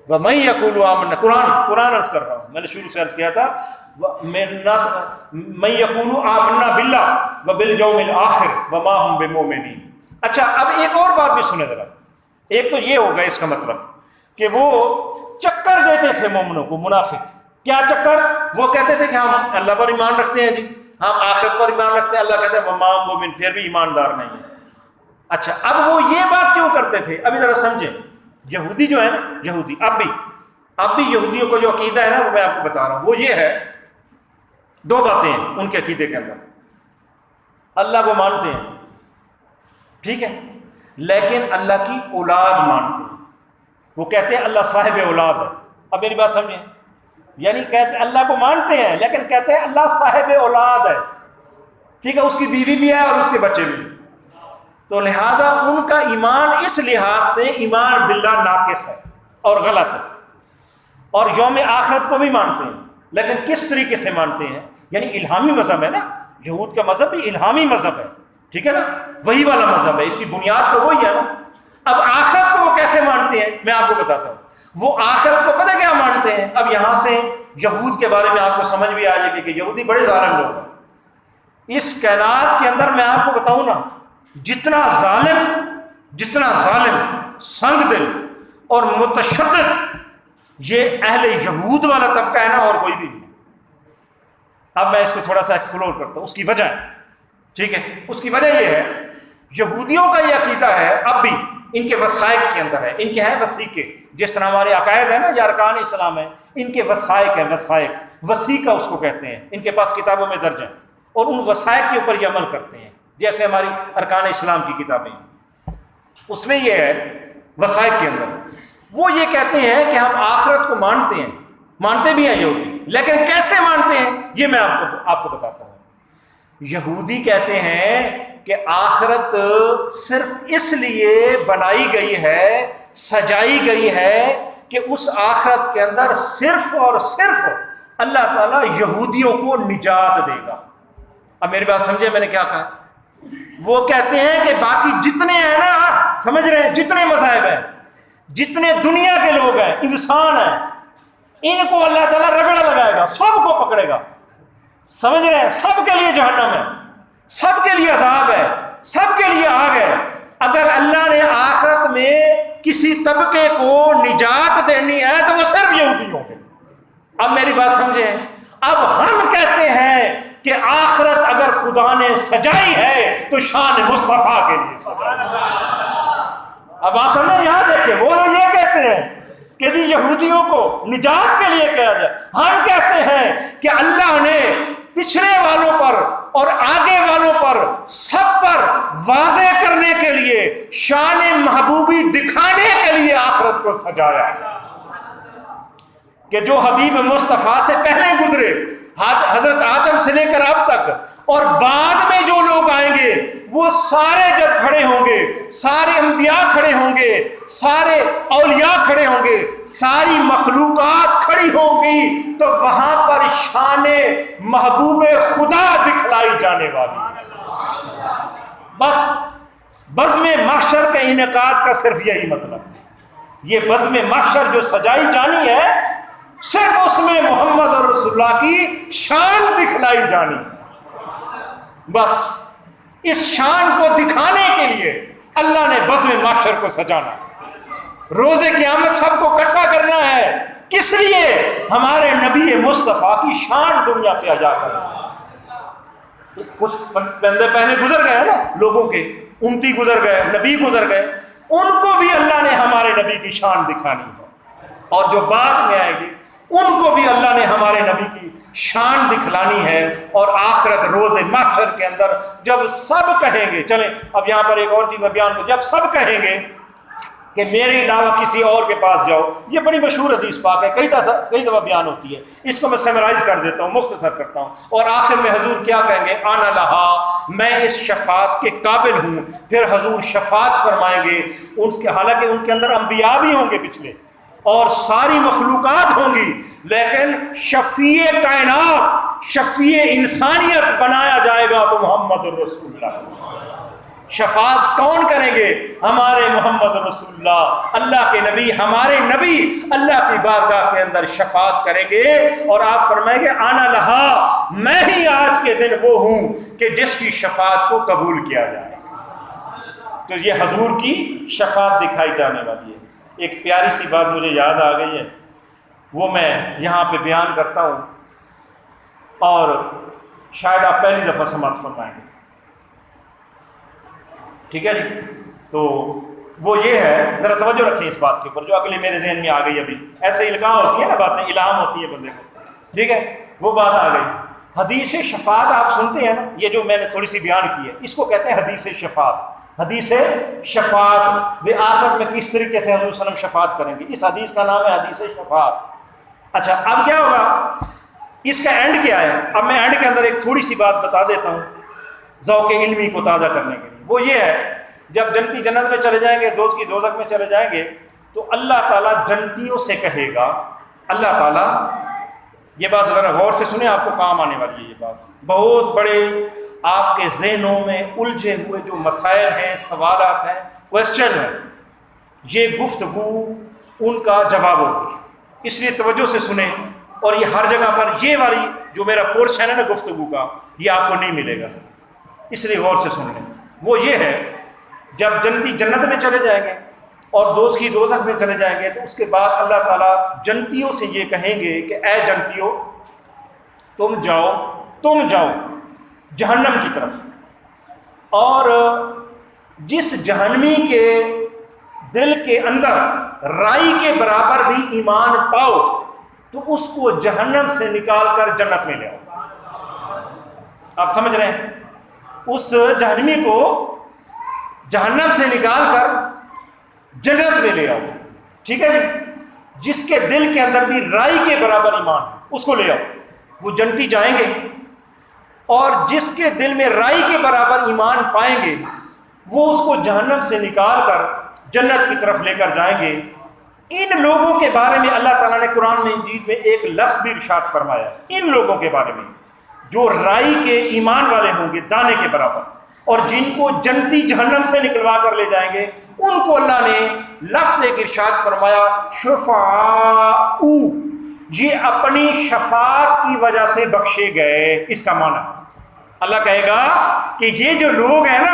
وَمَن يَقُولُ آمَنَّا, قرآن عرض کر رہا ہوں, میں نے شروع سے عرض کیا تھا مَن يَقُولُ آمَنَّا بِاللَّهِ وَبِالْيَوْمِ الْآخِرِ وَمَا هُم بِمُؤْمِنِينَ. اچھا اب ایک اور بات بھی سنیں ذرا. ایک تو یہ ہوگا اس کا مطلب کہ وہ چکر دیتے تھے مومنوں کو, منافق. کیا چکر؟ وہ کہتے تھے کہ ہم اللہ پر ایمان رکھتے ہیں, جی ہم آخرت پر ایمان رکھتے ہیں. اللہ کہتے ہیں وَمَا هُم بِمُؤْمِنِينَ, پھر بھی ایماندار نہیں ہے. اچھا اب وہ یہ بات کیوں کرتے تھے؟ ابھی ذرا سمجھیں. یہودی جو ہے نا, یہودی اب بھی یہودیوں کو جو عقیدہ ہے نا وہ میں آپ کو بتا رہا ہوں. وہ یہ ہے, دو باتیں ہیں ان کے عقیدے کے اندر. اللہ کو مانتے ہیں, ٹھیک ہے, لیکن اللہ کی اولاد مانتے ہیں. وہ کہتے ہیں اللہ صاحب اولاد ہے. اب میری بات سمجھیں, یعنی کہتے ہیں اللہ کو مانتے ہیں لیکن کہتے ہیں اللہ صاحب اولاد ہے, ٹھیک ہے, اس کی بیوی بھی ہے اور اس کے بچے بھی. تو لہٰذا ان کا ایمان اس لحاظ سے ایمان باللہ ناقص ہے اور غلط ہے. اور یوم آخرت کو بھی مانتے ہیں, لیکن کس طریقے سے مانتے ہیں؟ یعنی الہامی مذہب ہے نا, یہود کا مذہب بھی الہامی مذہب ہے, ٹھیک ہے نا, وہی والا مذہب ہے, اس کی بنیاد تو وہی ہے نا. اب آخرت کو وہ کیسے مانتے ہیں میں آپ کو بتاتا ہوں. وہ آخرت کو پتہ کیا مانتے ہیں؟ اب یہاں سے یہود کے بارے میں آپ کو سمجھ بھی آ جائے گی کہ یہودی بڑے ظالم لوگ ہیں. اس کائنات کے اندر میں آپ کو بتاؤں نا, جتنا ظالم سنگ دل اور متشدد یہ اہل یہود والا طبقہ ہے نا, اور کوئی بھی نہیں. اب میں اس کو تھوڑا سا ایکسپلور کرتا ہوں, اس کی وجہ ہے, ٹھیک ہے. اس کی وجہ یہ ہے, یہودیوں کا یہ عقیدہ ہے, اب بھی ان کے وثائق کے اندر ہے, ان کے ہیں وثیقے, جس طرح ہمارے عقائد ہیں نا یا ارکان اسلام ہے, ان کے وثائق ہیں, وثیقہ اس کو کہتے ہیں. ان کے پاس کتابوں میں درج ہیں اور ان وثائق کے اوپر یہ عمل کرتے ہیں, جیسے ہماری ارکان اسلام کی کتابیں ہیں, اس میں یہ ہے وثائق کے اندر. وہ یہ کہتے ہیں کہ ہم آخرت کو مانتے بھی ہیں یہودی, لیکن کیسے مانتے ہیں یہ میں آپ کو بتاتا ہوں. یہودی کہتے ہیں کہ آخرت صرف اس لیے بنائی گئی ہے, سجائی گئی ہے کہ اس آخرت کے اندر صرف اور صرف اللہ تعالیٰ یہودیوں کو نجات دے گا۔ اب میری بات سمجھے میں نے کیا کہا؟ وہ کہتے ہیں کہ باقی جتنے ہیں نا، سمجھ رہے ہیں، جتنے مذاہب ہیں، جتنے دنیا کے لوگ ہیں، انسان ہیں، ان کو اللہ تعالیٰ رگڑا لگائے گا، سب کو پکڑے گا، سمجھ رہے ہیں، سب کے لیے جہنم ہے، سب کے لیے عذاب ہے، سب کے لیے آگ ہے۔ اگر اللہ نے آخرت میں کسی طبقے کو نجات دینی ہے تو وہ صرف یہودی ہوں گے۔ اب میری بات سمجھیں، اب ہم کہتے ہیں کہ آخرت اگر خدا نے سجائی ہے تو شان مصطفیٰ کے لیے سجائی ہے۔ اب آپ سمجھیں، یہاں دیکھیں، وہ یہ کہتے ہیں کہ جی یہودیوں کو نجات کے لیے کہا جائے، ہم کہتے ہیں کہ اللہ نے پچھلے والوں پر اور آگے والوں پر سب پر واضح کرنے کے لیے، شان محبوبی دکھانے کے لیے آخرت کو سجایا ہے کہ جو حبیب مصطفیٰ سے پہلے گزرے، حضرت آدم سے لے کر اب تک، اور بعد میں جو لوگ آئیں گے وہ سارے جب کھڑے ہوں گے، سارے انبیاء کھڑے ہوں گے، سارے اولیاء کھڑے ہوں گے، ساری مخلوقات کھڑی ہوں گی، تو وہاں پر شان محبوب خدا دکھلائی جانے والی ہے۔ بس بزم محشر کے انعقاد کا صرف یہی مطلب ہے، یہ بزم محشر جو سجائی جانی ہے، صرف اس میں محمد اور رسول اللہ کی شان دکھلائی جانی، بس اس شان کو دکھانے کے لیے اللہ نے بزم محشر کو سجانا، روز قیامت سب کو اکٹھا کرنا ہے، کس لیے؟ ہمارے نبی مصطفیٰ کی شان دنیا پہ اجا کرنا۔ کچھ بندے پہلے گزر گئے نا لوگوں کے، امتی گزر گئے، نبی گزر گئے، ان کو بھی اللہ نے ہمارے نبی کی شان دکھانی ہے، اور جو بعد میں آئے گی ان کو بھی اللہ نے ہمارے نبی کی شان دکھلانی ہے۔ اور آخرت روز محشر کے اندر جب سب کہیں گے، چلیں اب یہاں پر ایک اور چیز میں بیان کروں، جب سب کہیں گے کہ میرے علاوہ کسی اور کے پاس جاؤ، یہ بڑی مشہور حدیث پاک ہے، کئی دفعہ بیان ہوتی ہے، اس کو میں سمرائز کر دیتا ہوں، مختصر کرتا ہوں، اور آخر میں حضور کیا کہیں گے؟ انا لہا، میں اس شفاعت کے قابل ہوں۔ پھر حضور شفاعت فرمائیں گے، حالانکہ ان کے اندر انبیاء بھی ہوں گے پچھلے، اور ساری مخلوقات ہوں گی، لیکن شفیع کائنات، شفیع انسانیت بنایا جائے گا تو محمد رسول اللہ۔ شفاعت کون کریں گے؟ ہمارے محمد رسول اللہ، اللہ کے نبی، ہمارے نبی اللہ کی بارگاہ کے اندر شفاعت کریں گے، اور آپ فرمائیں گے انا لہا، میں ہی آج کے دن وہ ہوں کہ جس کی شفاعت کو قبول کیا جائے۔ تو یہ حضور کی شفاعت دکھائی جانے والی ہے۔ ایک پیاری سی بات مجھے یاد آ گئی ہے، وہ میں یہاں پہ بیان کرتا ہوں، اور شاید آپ پہلی دفعہ سماعت فرمائیں گے، ٹھیک ہے جی؟ تو وہ یہ ہے، ذرا توجہ رکھیں اس بات کے اوپر، جو اگلے میرے ذہن میں آ گئی ابھی، ایسے القاء ہوتی ہے نا باتیں، الہام ہوتی ہے بندے کو، ٹھیک ہے؟ وہ بات آ گئی۔ حدیث شفاعت آپ سنتے ہیں نا، یہ جو میں نے تھوڑی سی بیان کی ہے، اس کو کہتے ہیں حدیث شفاعت۔ حدیث شفاعت، وہ آخر میں کس طریقے سے حضور صلی اللہ علیہ وسلم شفاعت کریں گے، اس حدیث کا نام ہے حدیث شفاعت۔ اچھا، اب کیا ہوگا، اس کا اینڈ کیا ہے؟ اب میں اینڈ کے اندر ایک تھوڑی سی بات بتا دیتا ہوں ذوق علمی کو تازہ کرنے کے لیے۔ وہ یہ ہے، جب جنتی جنت میں چلے جائیں گے، دوست کی دوزخ میں چلے جائیں گے، تو اللہ تعالیٰ جنتیوں سے کہے گا، اللہ تعالیٰ، یہ بات ذرا غور سے سنیں، آپ کو کام آنے والی ہے یہ بات، بہت بڑے آپ کے ذہنوں میں الجھے ہوئے جو مسائل ہیں، سوالات ہیں، کوشچن ہیں، یہ گفتگو ان کا جواب ہوگی، اس لیے توجہ سے سنیں، اور یہ ہر جگہ پر یہ والی جو میرا پورشن ہے نا گفتگو کا، یہ آپ کو نہیں ملے گا، اس لیے غور سے سن لیں۔ وہ یہ ہے، جب جنتی جنت میں چلے جائیں گے اور دوست کی دوزخ میں چلے جائیں گے، تو اس کے بعد اللہ تعالیٰ جنتیوں سے یہ کہیں گے کہ اے جنتیوں، تم جاؤ جہنم کی طرف، اور جس جہنمی کے دل کے اندر رائی کے برابر بھی ایمان پاؤ، تو اس کو جہنم سے نکال کر جنت میں لے آؤ۔ آپ سمجھ رہے ہیں؟ اس جہنمی کو جہنم سے نکال کر جنت میں لے آؤ، ٹھیک ہے جی؟ جس کے دل کے اندر بھی رائی کے برابر ایمان، اس کو لے آؤ، وہ جنتی جائیں گے، اور جس کے دل میں رائی کے برابر ایمان پائیں گے، وہ اس کو جہنم سے نکال کر جنت کی طرف لے کر جائیں گے۔ ان لوگوں کے بارے میں اللہ تعالیٰ نے قرآن مجید میں ایک لفظ بھی ارشاد فرمایا، ان لوگوں کے بارے میں جو رائی کے ایمان والے ہوں گے دانے کے برابر، اور جن کو جنتی جہنم سے نکلوا کر لے جائیں گے، ان کو اللہ نے لفظ ایک ارشاد فرمایا شفاء، یہ اپنی شفاعت کی وجہ سے بخشے گئے۔ اس کا معنی اللہ کہے گا کہ یہ جو لوگ ہیں نا،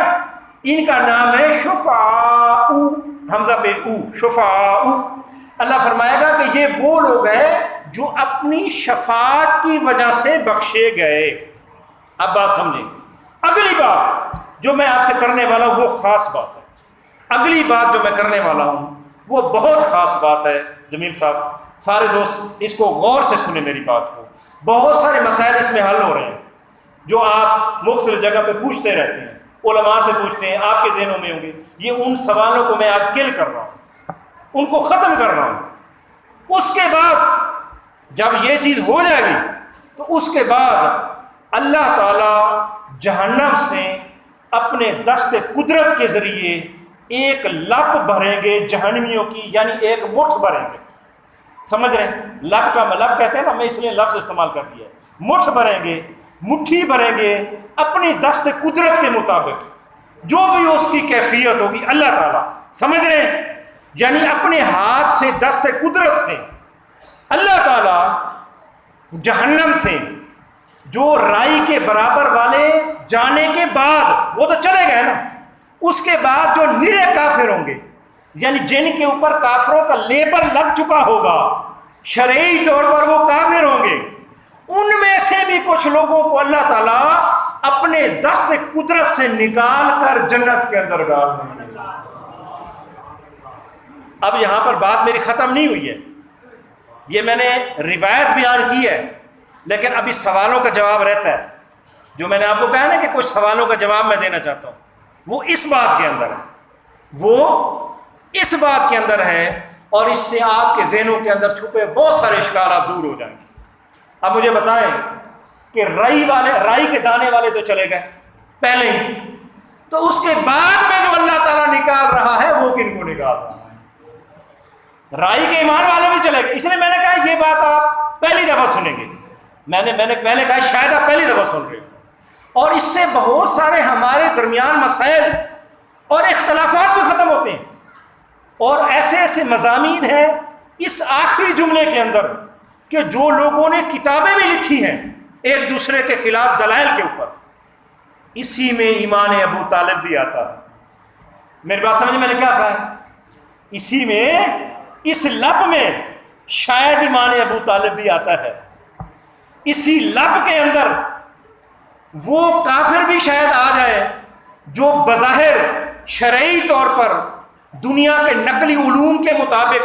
ان کا نام ہے شفاء، حمزہ پہ او، شفاء۔ اللہ فرمائے گا کہ یہ وہ لوگ ہیں جو اپنی شفاعت کی وجہ سے بخشے گئے۔ اب بات سمجھیں، اگلی بات جو میں آپ سے کرنے والا ہوں وہ خاص بات ہے۔ اگلی بات جو میں کرنے والا ہوں وہ بہت خاص بات ہے۔ جمیل صاحب، سارے دوست اس کو غور سے سنیں میری بات کو۔ بہت سارے مسائل اس میں حل ہو رہے ہیں جو آپ مختلف جگہ پہ پوچھتے رہتے ہیں، علماء سے پوچھتے ہیں، آپ کے ذہنوں میں ہوں گے۔ یہ ان سوالوں کو میں آج کل کر رہا ہوں، ان کو ختم کر رہا ہوں۔ اس کے بعد جب یہ چیز ہو جائے گی تو اس کے بعد اللہ تعالی جہنم سے اپنے دست قدرت کے ذریعے ایک لپ بھریں گے جہنمیوں کی، یعنی ایک مٹھ بھریں گے۔ سمجھ رہے ہیں؟ لپ کا لپ کہتے ہیں نا، میں اس لیے لفظ استعمال کر دیا۔ مٹھ بھریں گے، مٹھی بھریں گے اپنی دست قدرت کے مطابق، جو بھی اس کی کیفیت ہوگی اللہ تعالیٰ، سمجھ رہے ہیں؟ یعنی اپنے ہاتھ سے دست قدرت سے اللہ تعالیٰ جہنم سے جو رائی کے برابر والے جانے کے بعد، وہ تو چلے گئے نا، اس کے بعد جو نرے کافر ہوں گے، یعنی جن کے اوپر کافروں کا لیبل لگ چکا ہوگا، شرعی طور پر وہ کافر ہوں گے، ان میں سے بھی کچھ لوگوں کو اللہ تعالیٰ اپنے دست قدرت سے نکال کر جنت کے اندر ڈال دیں گے۔ اب یہاں پر بات میری ختم نہیں ہوئی ہے، یہ میں نے روایت بیان کی ہے، لیکن ابھی سوالوں کا جواب رہتا ہے۔ جو میں نے آپ کو کہا نا کہ کچھ سوالوں کا جواب میں دینا چاہتا ہوں، وہ اس بات کے اندر ہے، وہ اس بات کے اندر ہے، اور اس سے آپ کے ذہنوں کے اندر چھپے بہت سارے اشکالات دور ہو جائیں گے۔ اب مجھے بتائیں کہ رائی کے دانے والے تو چلے گئے پہلے ہی، تو اس کے بعد میں جو اللہ تعالیٰ نکال رہا ہے وہ کن کو نکال رہا ہے؟ رائی کے ایمان والے بھی چلے گئے۔ اس لیے میں نے کہا یہ بات آپ پہلی دفعہ سنیں گے، میں نے کہا شاید آپ پہلی دفعہ سن رہے ہو، اور اس سے بہت سارے ہمارے درمیان مسائل اور اختلافات بھی ختم ہوتے ہیں، اور ایسے ایسے مضامین ہیں اس آخری جملے کے اندر کہ جو لوگوں نے کتابیں بھی لکھی ہیں ایک دوسرے کے خلاف دلائل کے اوپر، اسی میں ایمان ابو طالب بھی آتا ہے۔ میری بات سمجھ میں نے کیا کہا ہے؟ اسی میں، اس لپ میں شاید ایمان ابو طالب بھی آتا ہے، اسی لپ کے اندر وہ کافر بھی شاید آ جائے جو بظاہر شرعی طور پر دنیا کے نقلی علوم کے مطابق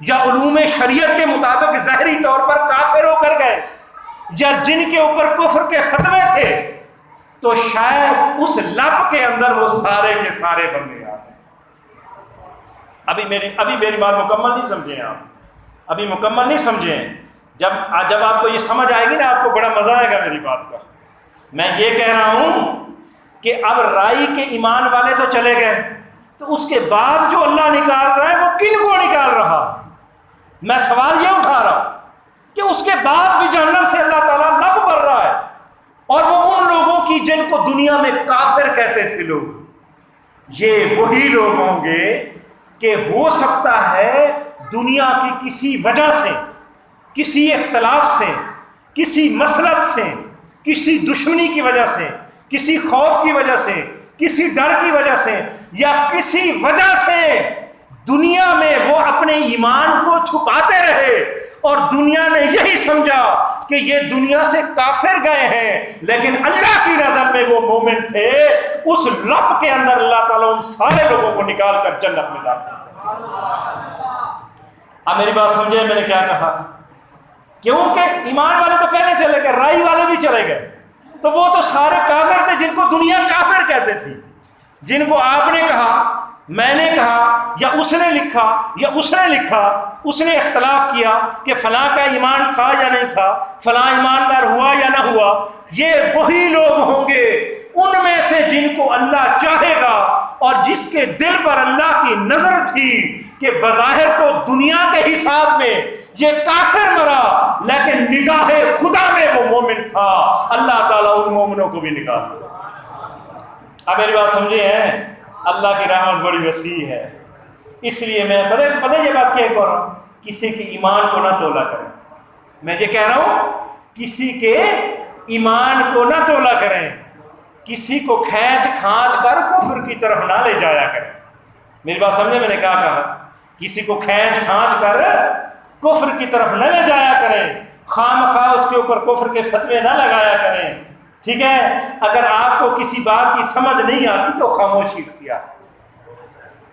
یا علوم شریعت کے مطابق ظاہری طور پر کافر ہو کر گئے، یا جن کے اوپر کفر کے فتوے تھے، تو شاید اس لپ کے اندر وہ سارے کے سارے بندے آ گئے۔ ابھی میری بات مکمل نہیں سمجھیں آپ، ابھی مکمل نہیں سمجھیں۔ جب آپ کو یہ سمجھ آئے گی نا، آپ کو بڑا مزہ آئے گا میری بات کا۔ میں یہ کہہ رہا ہوں کہ اب رائی کے ایمان والے تو چلے گئے، تو اس کے بعد جو اللہ نکال رہا ہے وہ کن کو نکال رہا؟ میں سوال یہ اٹھا رہا ہوں کہ اس کے بعد بھی جہنم سے اللہ تعالیٰ لپ بھر رہا ہے، اور وہ ان لوگوں کی جن کو دنیا میں کافر کہتے تھے لوگ، یہ وہی لوگ ہوں گے کہ ہو سکتا ہے دنیا کی کسی وجہ سے، کسی اختلاف سے، کسی مسلط سے، کسی دشمنی کی وجہ سے، کسی خوف کی وجہ سے، کسی ڈر کی وجہ سے، یا کسی وجہ سے دنیا میں وہ اپنے ایمان کو چھپاتے رہے، اور دنیا نے یہی سمجھا کہ یہ دنیا سے کافر گئے ہیں، لیکن اللہ کی نظر میں وہ مومن تھے۔ اس لپ کے اندر اللہ تعالیٰ ان سارے لوگوں کو نکال کر جنت میں ڈال دیا۔ اب میری بات سمجھے میں نے کیا کہا؟ کیونکہ ایمان والے تو پہلے چلے گئے، رائی والے بھی چلے گئے، تو وہ تو سارے کافر تھے جن کو دنیا کافر کہتے تھی، جن کو آپ نے کہا، میں نے کہا، یا اس نے لکھا، یا اس نے لکھا، اس نے اختلاف کیا کہ فلاں کا ایمان تھا یا نہیں تھا، فلاں ایماندار ہوا یا نہ ہوا۔ یہ وہی لوگ ہوں گے ان میں سے جن کو اللہ چاہے گا، اور جس کے دل پر اللہ کی نظر تھی کہ بظاہر تو دنیا کے حساب میں یہ کافر مرا، لیکن نگاہ خدا میں وہ مومن تھا، اللہ تعالیٰ ان مومنوں کو بھی نکال دے۔ اب میری بات سمجھے ہیں؟ اللہ کی رحمت بڑی وسیع ہے، اس لیے میں پتہ یہ بات کہہ رہا ہوں، کسی کے ایمان کو نہ تولا کریں۔ میں یہ کہہ رہا ہوں کسی کے ایمان کو نہ تولا کریں، کسی کو کھینچ کھانچ کر کفر کی طرف نہ لے جایا کریں۔ میری بات سمجھے میں نے کیا کہا؟ کسی کو کھینچ کھانچ کر کفر کی طرف نہ لے جایا کریں، خام خواہ اس کے اوپر کفر کے فتوے نہ لگایا کریں، ٹھیک ہے؟ اگر آپ کو کسی بات کی سمجھ نہیں آتی تو خاموشی اختیار۔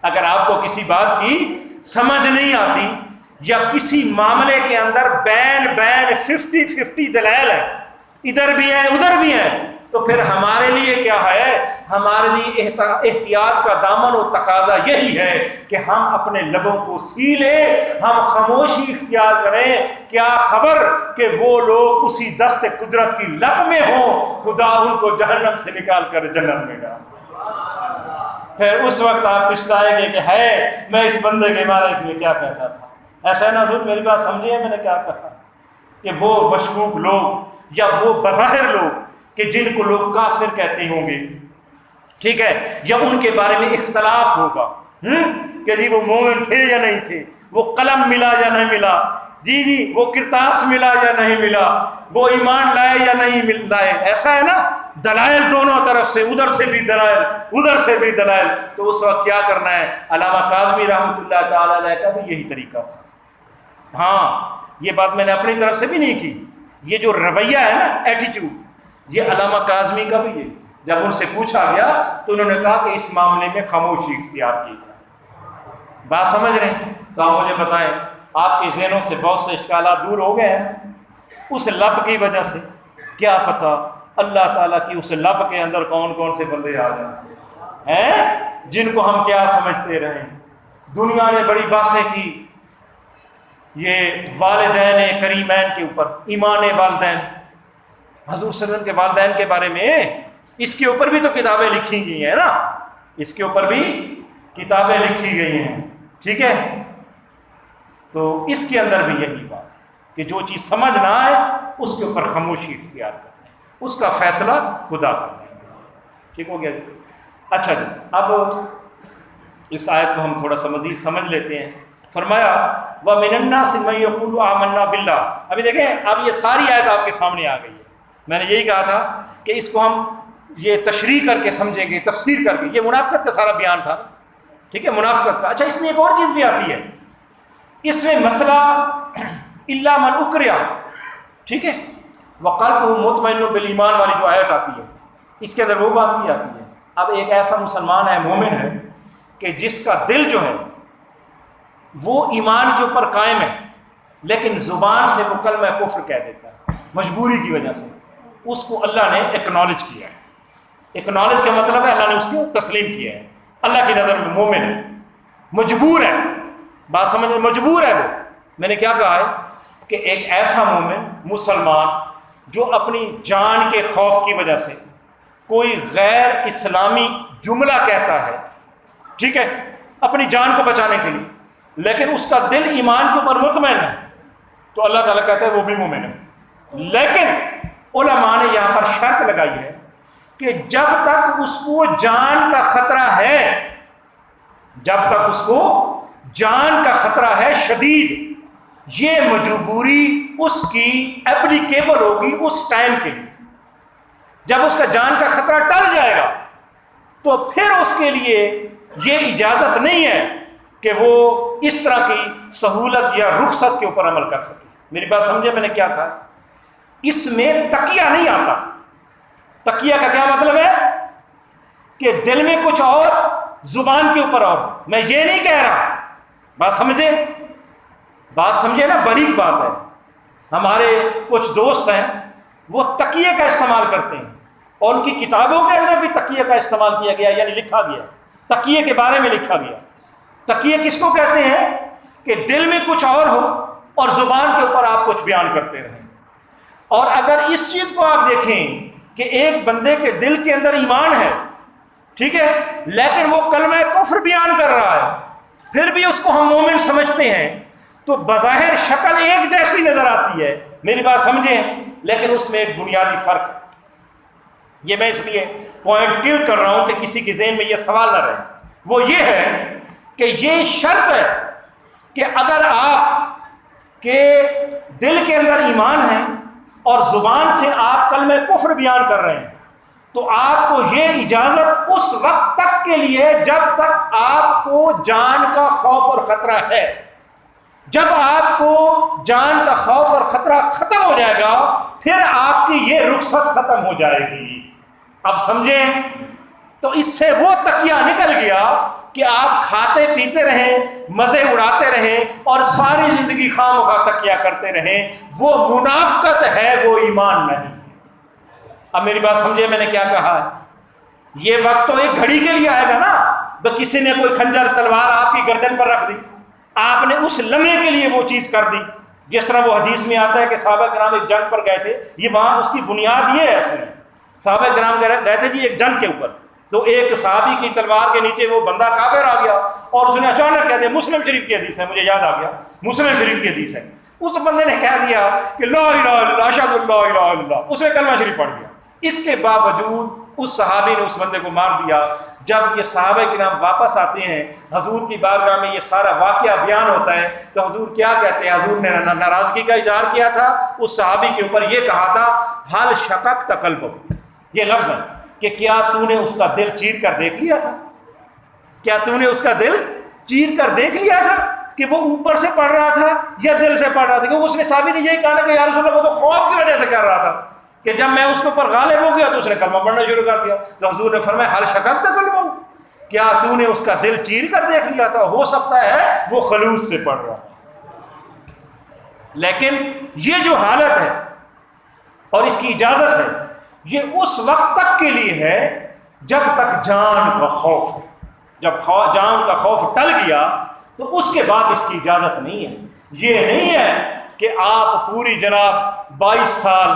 اگر آپ کو کسی بات کی سمجھ نہیں آتی یا کسی معاملے کے اندر بین 50-50 دلائل ہیں، ادھر بھی ہیں ادھر بھی ہیں، تو پھر ہمارے لیے کیا ہے؟ ہمارے لیے احتیاط کا دامن و تقاضا یہی ہے کہ ہم اپنے لبوں کو سی لیں، ہم خاموشی اختیار کریں۔ کیا خبر کہ وہ لوگ اسی دست قدرت کی لپ میں ہوں، خدا ان کو جہنم سے نکال کر جنت میں ڈال۔ پھر اس وقت آپ پچھتائیں گے کہ ہے میں اس بندے کے بارے میں کیا کہتا تھا۔ ایسا ہے نا حضور؟ میری بات سمجھیے میں نے کیا کہا، کہ وہ مشکوک لوگ یا وہ بظاہر لوگ کہ جن کو لوگ کافر کہتے ہوں گے، ٹھیک ہے، یا ان کے بارے میں اختلاف ہوگا کہ جی وہ مومن تھے یا نہیں تھے، وہ قلم ملا یا نہیں ملا، جی وہ کرتاس ملا یا نہیں ملا، وہ ایمان لائے یا نہیں لائے، ایسا ہے نا؟ دلائل دونوں طرف سے، ادھر سے بھی دلائل ادھر سے بھی دلائل۔ تو اس وقت کیا کرنا ہے؟ علامہ کاظمی رحمۃ اللہ تعالی علیہ کا بھی یہی طریقہ تھا۔ ہاں، یہ بات میں نے اپنی طرف سے بھی نہیں کی، یہ جو رویہ ہے نا، ایٹیٹیوڈ، یہ علامہ کاظمی کا بھی یہی تھا۔ جب ان سے پوچھا گیا تو انہوں نے کہا کہ اس معاملے میں خاموشی اختیار کی جائے۔ بات سمجھ رہے ہیں؟ تو آپ مجھے بتائیں، آپ کے ذہنوں سے بہت سے اشکالات دور ہو گئے ہیں اس لب کی وجہ سے؟ کیا پتہ اللہ تعالیٰ کی اس لب کے اندر کون کون سے بندے آ جائیں ہیں جن کو ہم کیا سمجھتے رہیں۔ دنیا نے بڑی باتیں کی یہ والدین کریمین کے اوپر، ایمان والدین، حضور صلی اللہ علیہ وسلم کے والدین کے بارے میں اس کے اوپر بھی تو کتابیں لکھی گئی ہیں نا، اس کے اوپر بھی کتابیں لکھی گئی ہیں، ٹھیک ہے؟ تو اس کے اندر بھی یہی بات ہے کہ جو چیز سمجھ نہ آئے اس کے اوپر خاموشی اختیار کرنا ہے، اس کا فیصلہ خدا کرنا ہے۔ ٹھیک ہو گیا جی؟ اچھا جی، اب اس آیت کو ہم تھوڑا سا مزید سمجھ لیتے ہیں۔ فرمایا وَمِنَ النَّاسِ مَن يَقُولُ آمَنَّا بِاللَّهِ۔ ابھی دیکھیں، اب یہ ساری آیت آپ کے سامنے آ گئی ہے۔ میں نے یہی کہا تھا کہ اس کو ہم یہ تشریح کر کے سمجھیں گے، تفسیر کر کے۔ یہ منافقت کا سارا بیان تھا، ٹھیک ہے، منافقت کا۔ اچھا، اس میں ایک اور چیز بھی آتی ہے، اس میں مسئلہ الا من اکرہ، ٹھیک ہے، وقلبہ مطمئن بالایمان والی جو آیت آتی ہے، اس کے اندر وہ بات بھی آتی ہے۔ اب ایک ایسا مسلمان ہے، مومن ہے، کہ جس کا دل جو ہے وہ ایمان کے اوپر قائم ہے، لیکن زبان سے وہ کلمہ کفر کہہ دیتا ہے مجبوری کی وجہ سے، اس کو اللہ نے ایکنالج کیا ہے۔ ایکنالج کا مطلب ہے اللہ نے اس کو تسلیم کیا ہے، اللہ کی نظر میں مومن ہے، مجبور ہے۔ بات سمجھ، مجبور ہے وہ۔ میں نے کیا کہا ہے کہ ایک ایسا مومن مسلمان جو اپنی جان کے خوف کی وجہ سے کوئی غیر اسلامی جملہ کہتا ہے، ٹھیک ہے، اپنی جان کو بچانے کے لیے، لیکن اس کا دل ایمان کے اوپر مطمئن ہے، تو اللہ تعالیٰ کہتا ہے وہ بھی مومن ہے۔ لیکن علماء نے یہاں پر شرط لگائی ہے کہ جب تک اس کو جان کا خطرہ ہے، جب تک اس کو جان کا خطرہ ہے شدید، یہ مجبوری اس کی اپلیکیبل ہوگی اس ٹائم کے لیے۔ جب اس کا جان کا خطرہ ٹل جائے گا تو پھر اس کے لیے یہ اجازت نہیں ہے کہ وہ اس طرح کی سہولت یا رخصت کے اوپر عمل کر سکے۔ میری بات سمجھے میں نے کیا کہا؟ اس میں تقیہ نہیں آتا۔ تقیہ کا کیا مطلب ہے؟ کہ دل میں کچھ اور، زبان کے اوپر اور۔ میں یہ نہیں کہہ رہا، بات سمجھے، بات سمجھے نا، باریک بات ہے۔ ہمارے کچھ دوست ہیں وہ تقیہ کا استعمال کرتے ہیں، اور ان کی کتابوں کے اندر بھی تقیہ کا استعمال کیا گیا، یعنی لکھا گیا، تقیہ کے بارے میں لکھا گیا۔ تقیہ کس کو کہتے ہیں؟ کہ دل میں کچھ اور ہو اور زبان کے اوپر آپ کچھ بیان کرتے رہیں۔ اور اگر اس چیز کو آپ دیکھیں کہ ایک بندے کے دل کے اندر ایمان ہے، ٹھیک ہے، لیکن وہ کلمہ کفر بیان کر رہا ہے، پھر بھی اس کو ہم مومن سمجھتے ہیں تو بظاہر شکل ایک جیسی نظر آتی ہے، میری بات سمجھیں، لیکن اس میں ایک بنیادی فرق ہے۔ یہ میں اس لیے پوائنٹ کلیئر کر رہا ہوں کہ کسی کے ذہن میں یہ سوال نہ رہے، وہ یہ ہے کہ یہ شرط ہے کہ اگر آپ کے دل کے اندر ایمان ہے اور زبان سے آپ کلمہ کفر بیان کر رہے ہیں تو آپ کو یہ اجازت اس وقت تک کے لیے جب تک آپ کو جان کا خوف اور خطرہ ہے۔ جب آپ کو جان کا خوف اور خطرہ ختم ہو جائے گا پھر آپ کی یہ رخصت ختم ہو جائے گی۔ اب سمجھیں، تو اس سے وہ تکیہ نکل گیا کہ آپ کھاتے پیتے رہیں، مزے اڑاتے رہیں اور ساری زندگی خواہ مخواہ تکیہ کرتے رہیں، وہ منافقت ہے، وہ ایمان نہیں۔ اب میری بات سمجھے میں نے کیا کہا ہے؟ یہ وقت تو ایک گھڑی کے لیے آئے گا نا، کسی نے کوئی خنجر تلوار آپ کی گردن پر رکھ دی، آپ نے اس لمحے کے لیے وہ چیز کر دی، جس طرح وہ حدیث میں آتا ہے کہ صحابہ کرام ایک جنگ پر گئے تھے، یہ وہاں اس کی بنیاد یہ ہے اصل میں، صحابہ کرام گئے تھے جی ایک جنگ کے اوپر، تو ایک صحابی کی تلوار کے نیچے وہ بندہ کافر آ گیا اور اس نے اچانک کہہ دیا، مسلم شریف کی حدیث ہے، مجھے یاد آ گیا، مسلم شریف کی حدیث ہے، اس بندے نے کہہ دیا کہ لا الہ الا اللہ اشہد ان لا الہ الا اللہ، اس نے کلمہ شریف پڑھ دیا۔ اس کے باوجود اس صحابی نے اس بندے کو مار دیا۔ جب یہ صحابہ کرام واپس آتے ہیں حضور کی بارگاہ میں، یہ سارا واقعہ بیان ہوتا ہے تو حضور کیا کہتے ہیں؟ حضور نے ناراضگی کا اظہار کیا تھا اس صحابی کے اوپر، یہ کہا تھا حال شققت قلبہ، یہ لفظ ہے کہ کیا تو نے اس کا دل چیر کر دیکھ لیا تھا؟ کیا تو نے اس کا دل چیر کر دیکھ لیا تھا کہ وہ اوپر سے پڑھ رہا تھا یا دل سے پڑھ رہا تھا؟ کیونکہ اس نے صحابی نے یہی کہا کہ یا رسول اللہ، وہ تو خوف کی وجہ سے کر رہا تھا کہ جب میں اس کے اوپر غالب ہو گیا تو اس نے کلمہ پڑھنا شروع کر دیا۔ تو حضور نے فرمایا حال شققت قلبہ، کیا تو نے اس کا دل چیر کر دیکھ لیا تھا؟ ہو سکتا ہے وہ خلوص سے پڑھ رہا ہے، لیکن یہ جو حالت ہے اور اس کی اجازت ہے یہ اس وقت تک کے لیے ہے جب تک جان کا خوف ہے۔ جب جان کا خوف ٹل گیا تو اس کے بعد اس کی اجازت نہیں ہے۔ یہ نہیں ہے کہ آپ پوری جناب 22 سال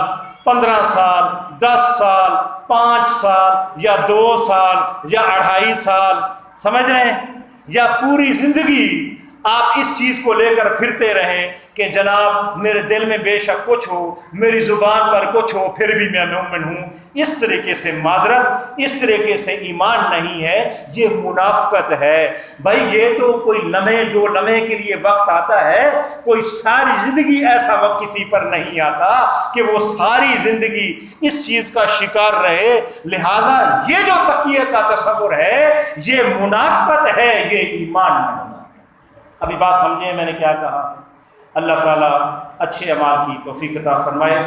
15 سال 10 سال 5 سال یا 2 سال یا 2.5 سال، سمجھ رہے ہیں، یا پوری زندگی آپ اس چیز کو لے کر پھرتے رہیں کہ جناب میرے دل میں بے شک کچھ ہو، میری زبان پر کچھ ہو، پھر بھی میں مومن ہوں۔ اس طریقے سے معذرت، اس طریقے سے ایمان نہیں ہے، یہ منافقت ہے۔ بھائی یہ تو کوئی لمحے 2 لمحے کے لیے وقت آتا ہے، کوئی ساری زندگی ایسا وقت کسی پر نہیں آتا کہ وہ ساری زندگی اس چیز کا شکار رہے۔ لہذا یہ جو تقیہ کا تصور ہے یہ منافقت ہے، یہ ایمان نہیں۔ ابھی بات سمجھیں میں نے کیا کہا؟ اللہ تعالیٰ اچھے اعمال کی توفیق عطا فرمائے۔